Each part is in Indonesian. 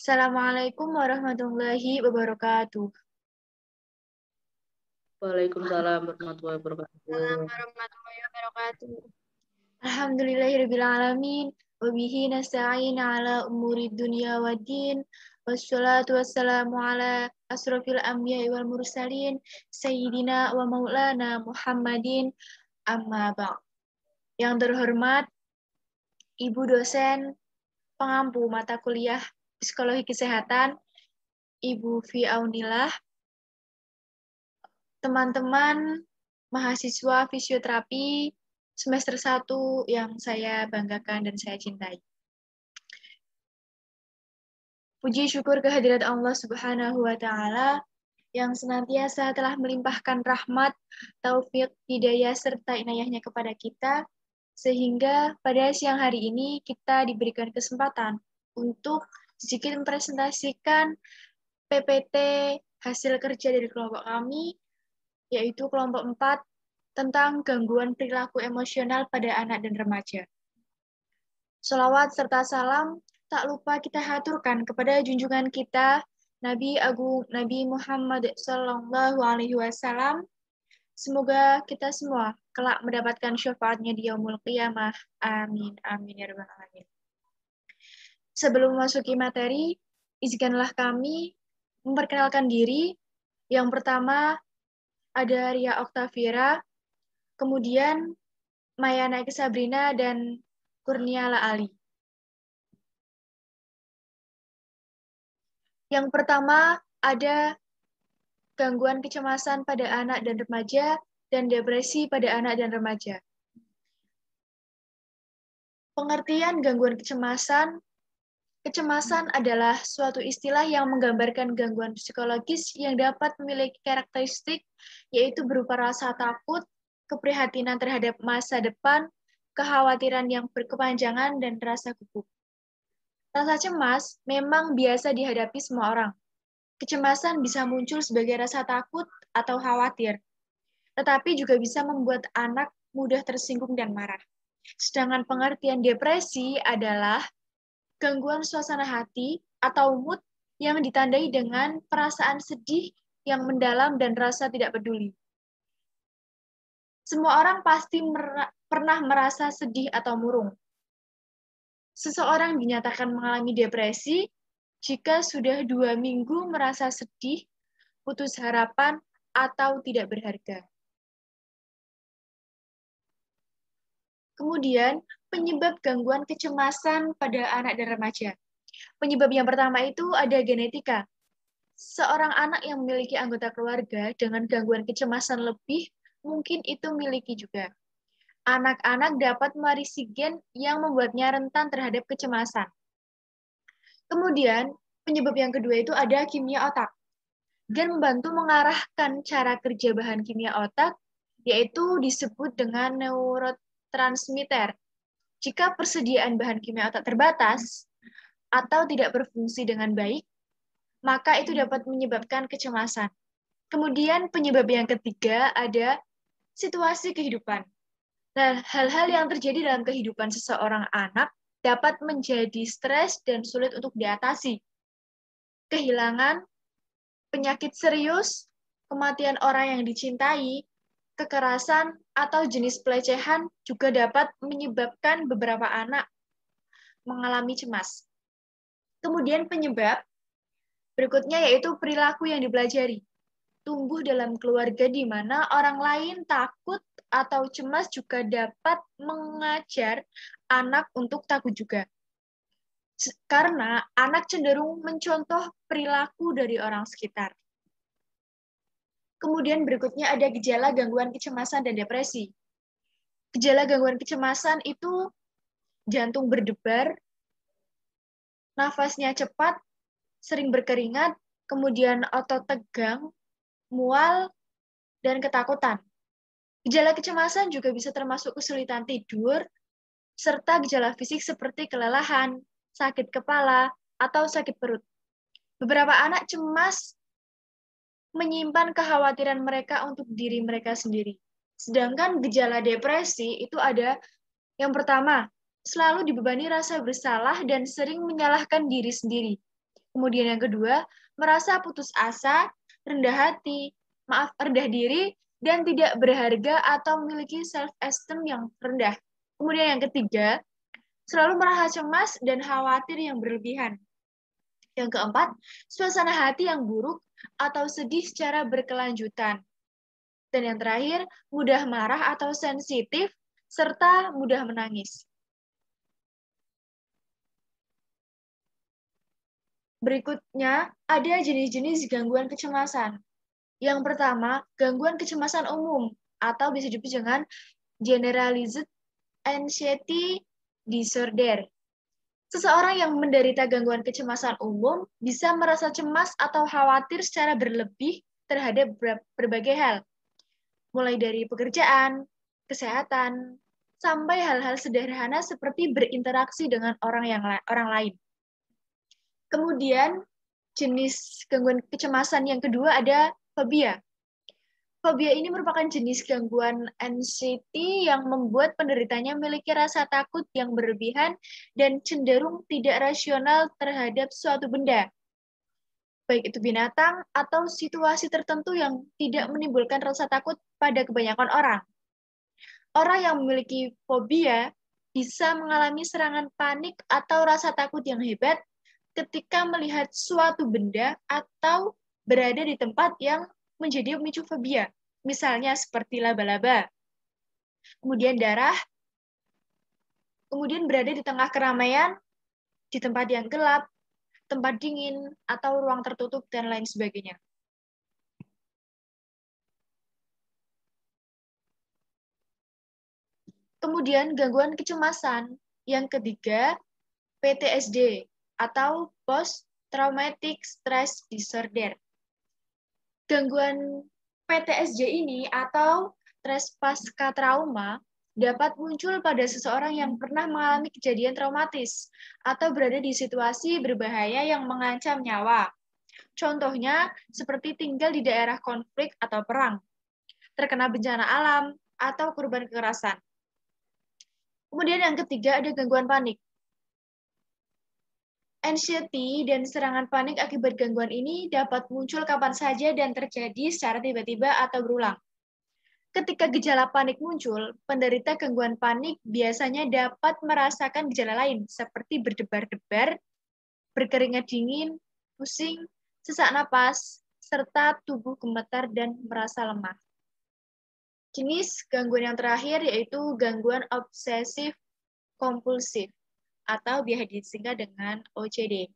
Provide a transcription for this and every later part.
Assalamualaikum warahmatullahi wabarakatuh. Waalaikumsalam warahmatullahi Assalamualaikum wabarakatuh. warahmatullahi wabarakatuh. Alhamdulillahirrabbilalamin. Wabihi nasta'in ala umuri dunya waddin. Wassalatu wassalamu ala asrafil anbiya'i wal mursalin. Sayyidina wa maulana Muhammadin amma ba'd. Yang terhormat Ibu dosen pengampu mata kuliah Psikologi Kesehatan, Ibu Fi Aunillah, teman-teman mahasiswa fisioterapi semester 1 yang saya banggakan dan saya cintai. Puji syukur kehadirat Allah Subhanahu wa taala yang senantiasa telah melimpahkan rahmat, taufik, hidayah serta inayahnya kepada kita sehingga pada siang hari ini kita diberikan kesempatan untuk sedikit mempresentasikan PPT hasil kerja dari kelompok kami, yaitu kelompok 4 tentang gangguan perilaku emosional pada anak dan remaja. Sholawat serta salam tak lupa kita haturkan kepada junjungan kita Nabi Agung Nabi Muhammad Sallallahu Alaihi Wasallam. Semoga kita semua kelak mendapatkan syafaatnya di yaumul qiyamah. Amin. Amin ya rabbal alamin. Sebelum memasuki materi, izinkanlah kami memperkenalkan diri. Yang pertama ada Ria Oktavira, kemudian Maya Naik Sabrina dan Kurnia Ali. Yang pertama ada gangguan kecemasan pada anak dan remaja dan depresi pada anak dan remaja. Pengertian gangguan kecemasan. Kecemasan adalah suatu istilah yang menggambarkan gangguan psikologis yang dapat memiliki karakteristik yaitu berupa rasa takut, keprihatinan terhadap masa depan, kekhawatiran yang berkepanjangan, dan rasa gugup. Rasa cemas memang biasa dihadapi semua orang. Kecemasan bisa muncul sebagai rasa takut atau khawatir, tetapi juga bisa membuat anak mudah tersinggung dan marah. Sedangkan pengertian depresi adalah gangguan suasana hati atau mood yang ditandai dengan perasaan sedih yang mendalam dan rasa tidak peduli. Semua orang pasti pernah merasa sedih atau murung. Seseorang dinyatakan mengalami depresi jika sudah 2 minggu merasa sedih, putus harapan, atau tidak berharga. Kemudian, penyebab gangguan kecemasan pada anak dan remaja. Penyebab yang pertama itu ada genetika. Seorang anak yang memiliki anggota keluarga dengan gangguan kecemasan lebih, mungkin itu miliki juga. Anak-anak dapat mewarisi gen yang membuatnya rentan terhadap kecemasan. Kemudian, penyebab yang kedua itu ada kimia otak. Gen membantu mengarahkan cara kerja bahan kimia otak, yaitu disebut dengan neurotransmitter. Jika persediaan bahan kimia otak terbatas atau tidak berfungsi dengan baik, maka itu dapat menyebabkan kecemasan. Kemudian penyebab yang ketiga ada situasi kehidupan. Nah, hal-hal yang terjadi dalam kehidupan seseorang anak dapat menjadi stres dan sulit untuk diatasi. Kehilangan, penyakit serius, kematian orang yang dicintai, kekerasan, atau jenis pelecehan juga dapat menyebabkan beberapa anak mengalami cemas. Kemudian penyebab berikutnya yaitu perilaku yang dipelajari. Tumbuh dalam keluarga di mana orang lain takut atau cemas juga dapat mengajar anak untuk takut juga. Karena anak cenderung mencontoh perilaku dari orang sekitar. Kemudian berikutnya ada gejala gangguan kecemasan dan depresi. Gejala gangguan kecemasan itu jantung berdebar, nafasnya cepat, sering berkeringat, kemudian otot tegang, mual, dan ketakutan. Gejala kecemasan juga bisa termasuk kesulitan tidur, serta gejala fisik seperti kelelahan, sakit kepala, atau sakit perut. Beberapa anak cemas menyimpan kekhawatiran mereka untuk diri mereka sendiri. Sedangkan gejala depresi itu ada yang pertama, selalu dibebani rasa bersalah dan sering menyalahkan diri sendiri. Kemudian yang kedua, merasa putus asa, rendah diri, dan tidak berharga atau memiliki self-esteem yang rendah. Kemudian yang ketiga, selalu merasa cemas dan khawatir yang berlebihan. Yang keempat, suasana hati yang buruk atau sedih secara berkelanjutan. Dan yang terakhir, mudah marah atau sensitif, serta mudah menangis. Berikutnya, ada jenis-jenis gangguan kecemasan. Yang pertama, gangguan kecemasan umum, atau bisa disebut dengan Generalized Anxiety Disorder. Seseorang yang menderita gangguan kecemasan umum bisa merasa cemas atau khawatir secara berlebih terhadap berbagai hal, mulai dari pekerjaan, kesehatan, sampai hal-hal sederhana seperti berinteraksi dengan orang lain. Kemudian, jenis gangguan kecemasan yang kedua ada fobia. Fobia ini merupakan jenis gangguan anxiety yang membuat penderitanya memiliki rasa takut yang berlebihan dan cenderung tidak rasional terhadap suatu benda, baik itu binatang atau situasi tertentu yang tidak menimbulkan rasa takut pada kebanyakan orang. Orang yang memiliki fobia bisa mengalami serangan panik atau rasa takut yang hebat ketika melihat suatu benda atau berada di tempat yang menjadi pemicu fobia. Misalnya seperti laba-laba, kemudian darah, kemudian berada di tengah keramaian, di tempat yang gelap, tempat dingin, atau ruang tertutup, dan lain sebagainya. Kemudian gangguan kecemasan. Yang ketiga, PTSD, atau Post Traumatic Stress Disorder. Gangguan PTSD ini atau stres pasca trauma dapat muncul pada seseorang yang pernah mengalami kejadian traumatis atau berada di situasi berbahaya yang mengancam nyawa. Contohnya seperti tinggal di daerah konflik atau perang, terkena bencana alam, atau korban kekerasan. Kemudian yang ketiga ada gangguan panik. Anxiety dan serangan panik akibat gangguan ini dapat muncul kapan saja dan terjadi secara tiba-tiba atau berulang. Ketika gejala panik muncul, penderita gangguan panik biasanya dapat merasakan gejala lain seperti berdebar-debar, berkeringat dingin, pusing, sesak napas, serta tubuh gemetar dan merasa lemah. Jenis gangguan yang terakhir yaitu gangguan obsesif kompulsif atau biasa disingkat dengan OCD.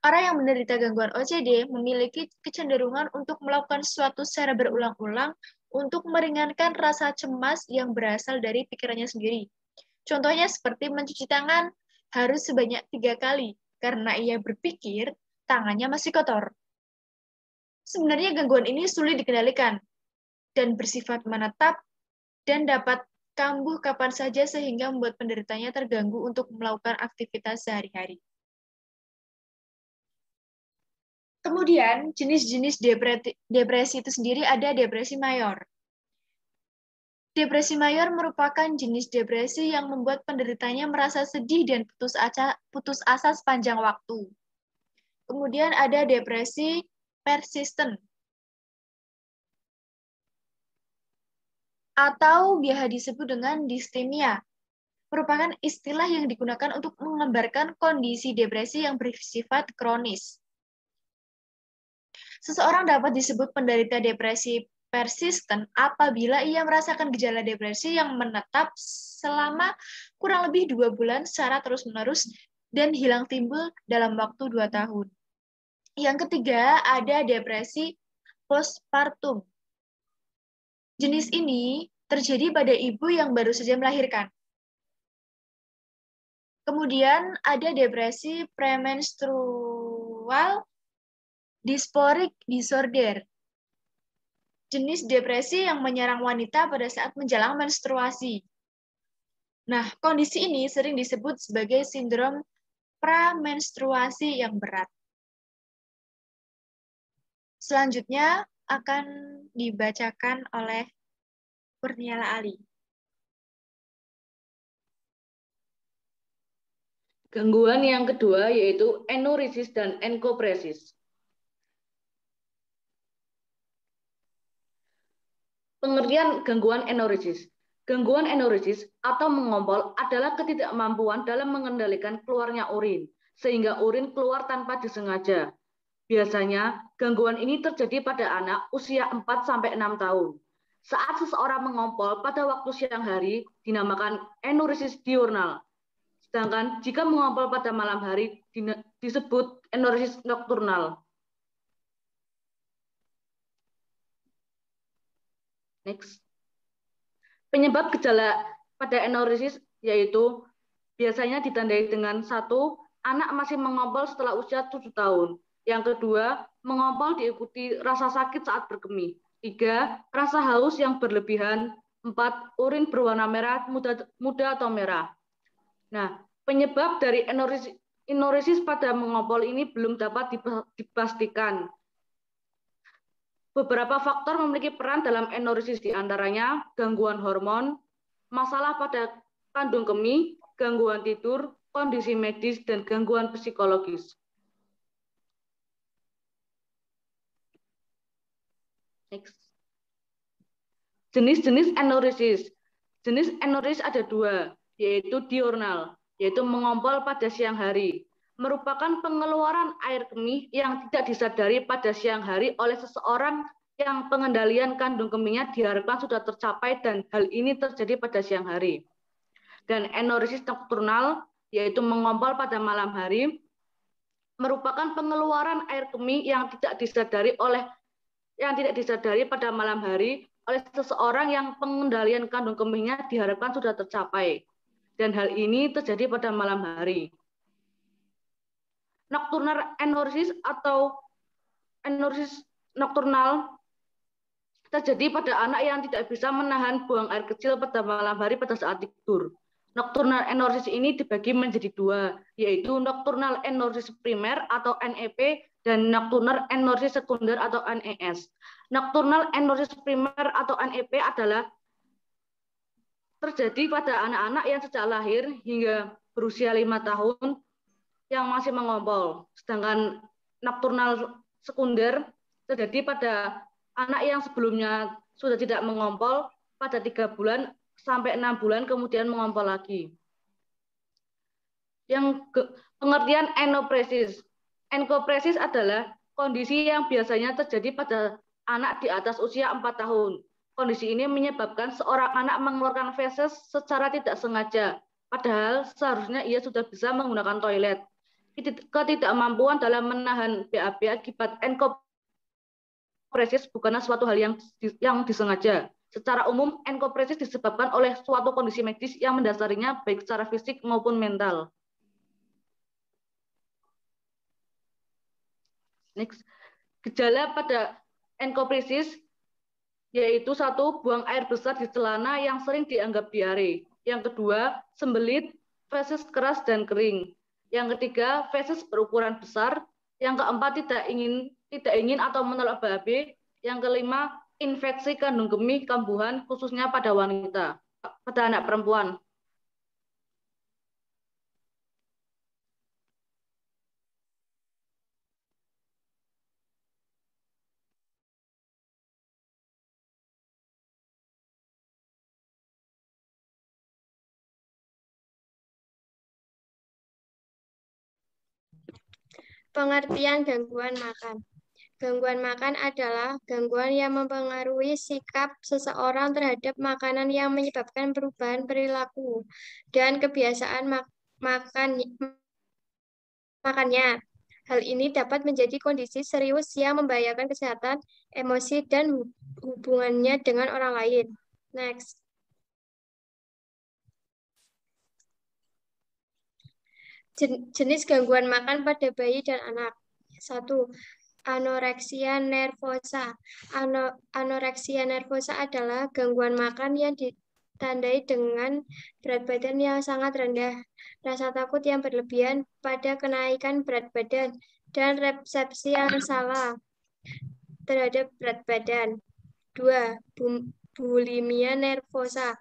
Orang yang menderita gangguan OCD memiliki kecenderungan untuk melakukan sesuatu secara berulang-ulang untuk meringankan rasa cemas yang berasal dari pikirannya sendiri. Contohnya seperti mencuci tangan harus sebanyak 3 kali karena ia berpikir tangannya masih kotor. Sebenarnya gangguan ini sulit dikendalikan dan bersifat menetap dan dapat kambuh kapan saja sehingga membuat penderitanya terganggu untuk melakukan aktivitas sehari-hari. Kemudian, jenis-jenis depresi itu sendiri ada depresi mayor. Depresi mayor merupakan jenis depresi yang membuat penderitanya merasa sedih dan putus asa sepanjang waktu. Kemudian ada depresi persisten, atau biasa disebut dengan distimia, merupakan istilah yang digunakan untuk menggambarkan kondisi depresi yang bersifat kronis. Seseorang dapat disebut penderita depresi persisten apabila ia merasakan gejala depresi yang menetap selama kurang lebih 2 bulan secara terus-menerus dan hilang timbul dalam waktu 2 tahun. Yang ketiga, ada depresi postpartum. Jenis ini terjadi pada ibu yang baru saja melahirkan. Kemudian ada depresi premenstrual dysphoric disorder. Jenis depresi yang menyerang wanita pada saat menjelang menstruasi. Nah, kondisi ini sering disebut sebagai sindrom pramenstruasi yang berat. Selanjutnya akan dibacakan oleh Kurniala Ali. Gangguan yang kedua yaitu enuresis dan enkopresis. Pengertian gangguan enuresis. Gangguan enuresis atau mengompol adalah ketidakmampuan dalam mengendalikan keluarnya urin, sehingga urin keluar tanpa disengaja. Biasanya, gangguan ini terjadi pada anak usia 4-6 tahun. Saat seseorang mengompol pada waktu siang hari, dinamakan enuresis diurnal. Sedangkan jika mengompol pada malam hari, disebut enuresis nokturnal. Next. Penyebab gejala pada enuresis yaitu biasanya ditandai dengan 1. Anak masih mengompol setelah usia 7 tahun. Yang kedua, mengompol diikuti rasa sakit saat berkemih. 3. Rasa haus yang berlebihan. 4. Urin berwarna merah, muda atau merah. Nah, penyebab dari enuresis pada mengompol ini belum dapat dipastikan. Beberapa faktor memiliki peran dalam enuresis, diantaranya gangguan hormon, masalah pada kandung kemih, gangguan tidur, kondisi medis, dan gangguan psikologis. Next. Jenis-jenis enuresis. Jenis enuresis ada 2, yaitu diurnal, yaitu mengompol pada siang hari. Merupakan pengeluaran air kemih yang tidak disadari pada siang hari oleh seseorang yang pengendalian kandung kemihnya diharapkan sudah tercapai dan hal ini terjadi pada siang hari. Dan enuresis nokturnal, yaitu mengompol pada malam hari, merupakan pengeluaran air kemih yang tidak disadari pada malam hari oleh seseorang yang pengendalian kandung kemihnya diharapkan sudah tercapai. Dan hal ini terjadi pada malam hari. Nocturnal enuresis atau enuresis nokturnal terjadi pada anak yang tidak bisa menahan buang air kecil pada malam hari pada saat tidur. Nocturnal enuresis ini dibagi menjadi 2, yaitu nocturnal enuresis primer atau NEP dan nocturnal enuresis sekunder atau NES. Nocturnal enuresis primer atau NEP adalah terjadi pada anak-anak yang sejak lahir hingga berusia 5 tahun yang masih mengompol. Sedangkan nocturnal sekunder terjadi pada anak yang sebelumnya sudah tidak mengompol pada 3 bulan sampai 6 bulan kemudian mengompol lagi. Yang pengertian enkopresis. Enkopresis adalah kondisi yang biasanya terjadi pada anak di atas usia 4 tahun. Kondisi ini menyebabkan seorang anak mengeluarkan feses secara tidak sengaja, padahal seharusnya ia sudah bisa menggunakan toilet. Ketidakmampuan dalam menahan BAB akibat enkopresis bukanlah suatu hal yang disengaja. Secara umum, enkopresis disebabkan oleh suatu kondisi medis yang mendasarinya baik secara fisik maupun mental. Next. Gejala pada enkopresis yaitu 1. Buang air besar di celana yang sering dianggap diare. Yang kedua, sembelit, feses keras dan kering. Yang ketiga, feses berukuran besar. Yang keempat, tidak ingin atau menolak BAB. Yang kelima, infeksi kandung kemih kambuhan khususnya pada wanita, pada anak perempuan. Pengertian gangguan makan. Gangguan makan adalah gangguan yang mempengaruhi sikap seseorang terhadap makanan yang menyebabkan perubahan perilaku dan kebiasaan makannya. Hal ini dapat menjadi kondisi serius yang membahayakan kesehatan, emosi, dan hubungannya dengan orang lain. Next. Jenis gangguan makan pada bayi dan anak. 1. Anoreksia nervosa. Anoreksia nervosa adalah gangguan makan yang ditandai dengan berat badan yang sangat rendah, rasa takut yang berlebihan pada kenaikan berat badan, dan resepsi yang salah terhadap berat badan. 2. Bulimia nervosa.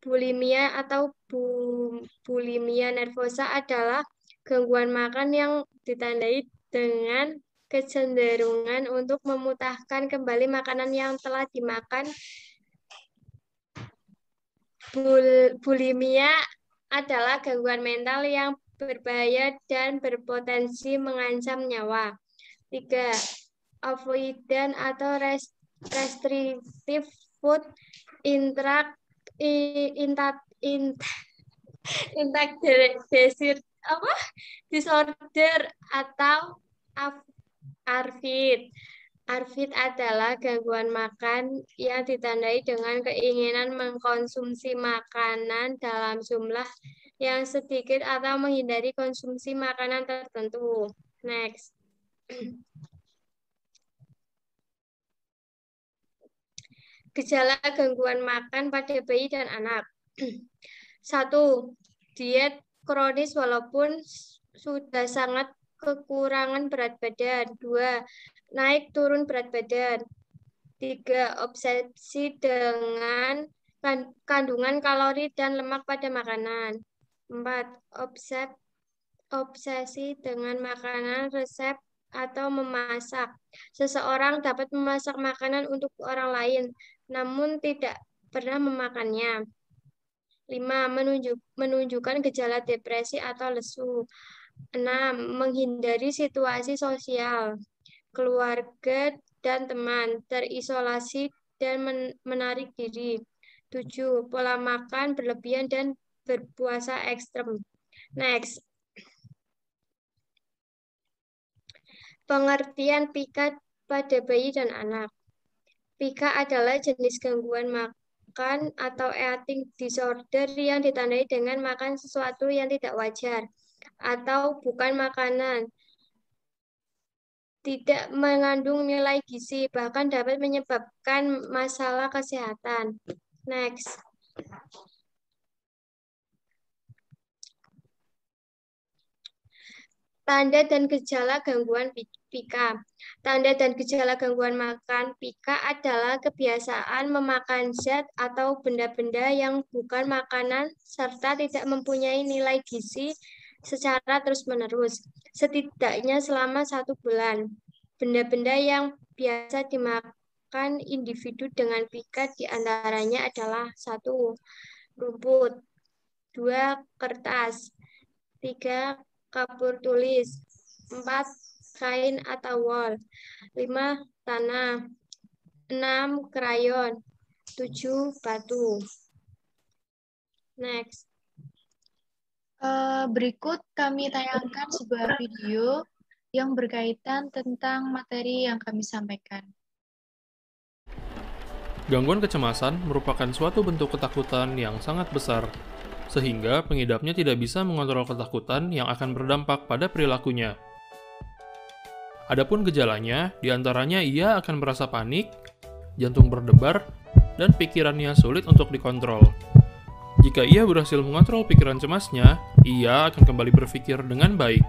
Bulimia atau bulimia nervosa adalah gangguan makan yang ditandai dengan kecenderungan untuk memutahkan kembali makanan yang telah dimakan. Bulimia adalah gangguan mental yang berbahaya dan berpotensi mengancam nyawa. 3. Avoidant atau restrictive food disorder atau ARFID. ARFID adalah gangguan makan yang ditandai dengan keinginan mengkonsumsi makanan dalam jumlah yang sedikit atau menghindari konsumsi makanan tertentu. Next. Gejala gangguan makan pada bayi dan anak. 1. Diet kronis walaupun sudah sangat kekurangan berat badan. 2. Naik turun berat badan. 3. Obsesi dengan kandungan kalori dan lemak pada makanan. 4. Obsesi dengan makanan resep atau memasak. Seseorang dapat memasak makanan untuk orang lain, namun tidak pernah memakannya. 5. Menunjukkan gejala depresi atau lesu. 6. Menghindari situasi sosial, keluarga dan teman, terisolasi dan menarik diri. 7. Pola makan berlebihan dan berpuasa ekstrem. Next. Pengertian PIKA pada bayi dan anak. PIKA adalah jenis gangguan makan atau eating disorder yang ditandai dengan makan sesuatu yang tidak wajar atau bukan makanan, tidak mengandung nilai gizi, bahkan dapat menyebabkan masalah kesehatan. Next. Tanda dan gejala gangguan PIKA. Tanda dan gejala gangguan makan PIKA adalah kebiasaan memakan zat atau benda-benda yang bukan makanan serta tidak mempunyai nilai gizi secara terus-menerus, setidaknya selama 1 bulan. Benda-benda yang biasa dimakan individu dengan PIKA diantaranya adalah 1. Rumput. 2. Kertas. 3. Kapur tulis. 4. Kain atau wol. 5. Tanah. 6. Krayon. 7. Batu. Next. Berikut kami tayangkan sebuah video yang berkaitan tentang materi yang kami sampaikan. Gangguan kecemasan merupakan suatu bentuk ketakutan yang sangat besar, sehingga pengidapnya tidak bisa mengontrol ketakutan yang akan berdampak pada perilakunya. Adapun gejalanya, diantaranya ia akan merasa panik, jantung berdebar, dan pikirannya sulit untuk dikontrol. Jika ia berhasil mengontrol pikiran cemasnya, ia akan kembali berpikir dengan baik.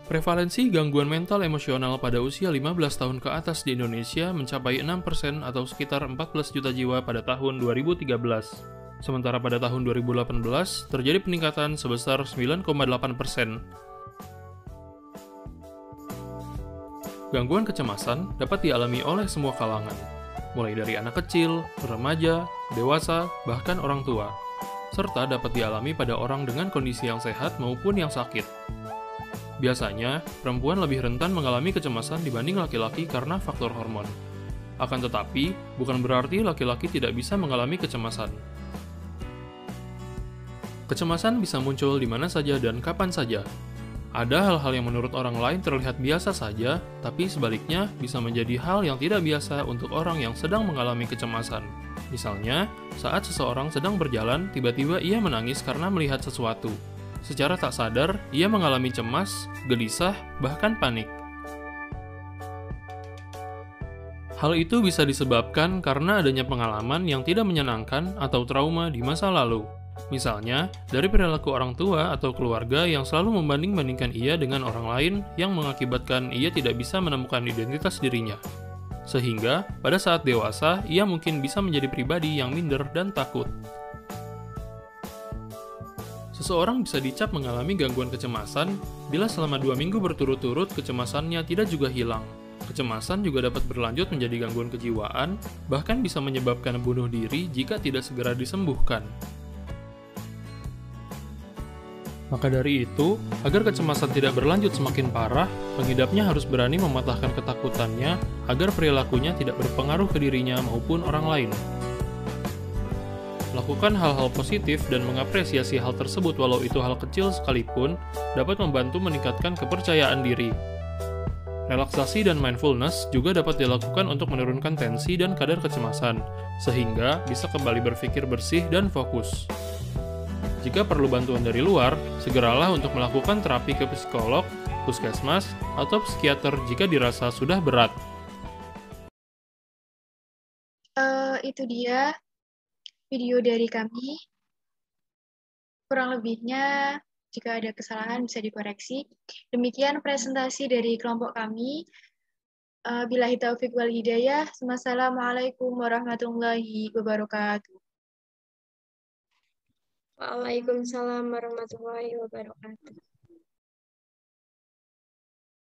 Prevalensi gangguan mental emosional pada usia 15 tahun ke atas di Indonesia mencapai 6% atau sekitar 14 juta jiwa pada tahun 2013. Sementara pada tahun 2018 terjadi peningkatan sebesar 9,8%. Gangguan kecemasan dapat dialami oleh semua kalangan, mulai dari anak kecil, remaja, dewasa, bahkan orang tua, serta dapat dialami pada orang dengan kondisi yang sehat maupun yang sakit. Biasanya, perempuan lebih rentan mengalami kecemasan dibanding laki-laki karena faktor hormon. Akan tetapi, bukan berarti laki-laki tidak bisa mengalami kecemasan. Kecemasan bisa muncul di mana saja dan kapan saja. Ada hal-hal yang menurut orang lain terlihat biasa saja, tapi sebaliknya bisa menjadi hal yang tidak biasa untuk orang yang sedang mengalami kecemasan. Misalnya, saat seseorang sedang berjalan, tiba-tiba ia menangis karena melihat sesuatu. Secara tak sadar, ia mengalami cemas, gelisah, bahkan panik. Hal itu bisa disebabkan karena adanya pengalaman yang tidak menyenangkan atau trauma di masa lalu. Misalnya, dari perilaku orang tua atau keluarga yang selalu membanding-bandingkan ia dengan orang lain yang mengakibatkan ia tidak bisa menemukan identitas dirinya. Sehingga, pada saat dewasa, ia mungkin bisa menjadi pribadi yang minder dan takut. Seseorang bisa dicap mengalami gangguan kecemasan bila selama 2 minggu berturut-turut kecemasannya tidak juga hilang. Kecemasan juga dapat berlanjut menjadi gangguan kejiwaan, bahkan bisa menyebabkan bunuh diri jika tidak segera disembuhkan. Maka dari itu, agar kecemasan tidak berlanjut semakin parah, pengidapnya harus berani mematahkan ketakutannya agar perilakunya tidak berpengaruh ke dirinya maupun orang lain. Melakukan hal-hal positif dan mengapresiasi hal tersebut walau itu hal kecil sekalipun dapat membantu meningkatkan kepercayaan diri. Relaksasi dan mindfulness juga dapat dilakukan untuk menurunkan tensi dan kadar kecemasan, sehingga bisa kembali berpikir bersih dan fokus. Jika perlu bantuan dari luar, segeralah untuk melakukan terapi ke psikolog, puskesmas, atau psikiater jika dirasa sudah berat. Itu dia video dari kami. Kurang lebihnya, jika ada kesalahan bisa dikoreksi. Demikian presentasi dari kelompok kami. Billahi taufiq wal hidayah. Wassalamualaikum warahmatullahi wabarakatuh. Waalaikumsalam warahmatullahi wabarakatuh.